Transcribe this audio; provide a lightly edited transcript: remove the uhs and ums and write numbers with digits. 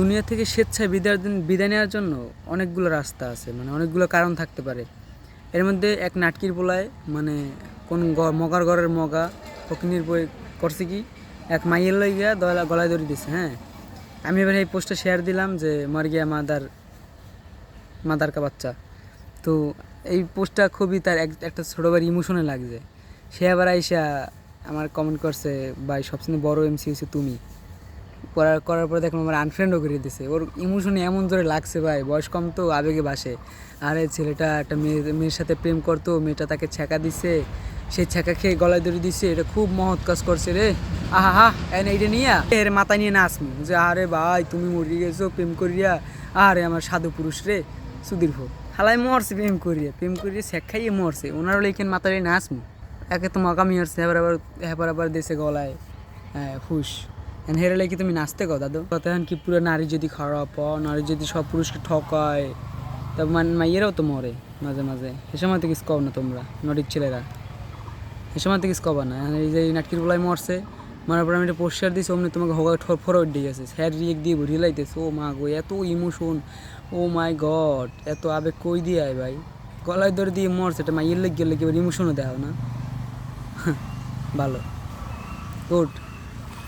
দুনিয়া থেকে স্বেচ্ছায় বিদায় নেওয়ার জন্য অনেকগুলো রাস্তা আছে, মানে অনেকগুলো কারণ থাকতে পারে। এর মধ্যে এক নাটকির পোলায় মানে কোন মগার ঘরের মগা ফকিনির বই করছে কি এক মাইয়ের লই গিয়া গলায় দড়ি দিছে। হ্যাঁ, আমি এবার এই পোস্টটা শেয়ার দিলাম যে মর গিয়া মাদার কা বাচ্চা। তো এই পোস্টটা খুবই তার একটা ছোটোবার ইমোশনে লাগছে। সে আবার আইসা আমার কমেন্ট করছে, ভাই সবচেয়ে বড় এমসি হচ্ছে তুমি। করার পরে দেখলাম আমার আনফ্রেন্ডও করে দিছে। ওর ইমোশনে এমন জোরে লাগছে ভাই, বয়স কম তো আবেগে বাসে। আরে ছেলেটা একটা মেয়ের সাথে প্রেম করতো, মেয়েটা তাকে ছ্যাঁকা দিছে, সেই ছ্যাঁকা খেয়ে গলায় দড়ি দিছে। এটা খুব মহৎ কাজ করছে রে। আহা হা, এইটা নিয়ে এর মাথা নিয়ে নাচমু যে আরে ভাই তুমি মরে গেছো প্রেম করিয়া, আরে আমার সাধু পুরুষ রে সুদীর্ঘ হালাই মরছে প্রেম করিয়ে ছ্যাঁক খাইয়ে মরছে। ওনারও লেখেন মাথা নিয়ে নাচমু। একে তো মকামি হচ্ছে, আবার দেশে গলায় হুশ হেরালে কি তুমি নাচতে কো দাদু? এখন কি পুরো নারী যদি খারাপ হয়, নারী যদি সব পুরুষকে ঠকায়, তা মাইয়েরাও তো মরে মাঝে মাঝে। সে সময় তো কিছু কও না তোমরা নদীর ছেলেরা, সে সময় তো কিছু কবা না। এই যে নাটকির বলাই মরছে, মারার পর আমি একটা পোস্টার দিয়েছি, অমনি তোমাকে হোগা ফরওয়ার্ড দিয়ে গেছে, স্যার রিয়েক্ট দিয়ে ভরিয়ে লাইতেছে। ও মা গো, এত ইমোশন, ও মাই গড, এত আবেগ কই দিয়ে আয় ভাই। গলায় ধরে দিয়ে মরছে, এটা মাইয়ের লেগে গেলে কি ইমোশনও দেওয়া না। ভালো, গুড।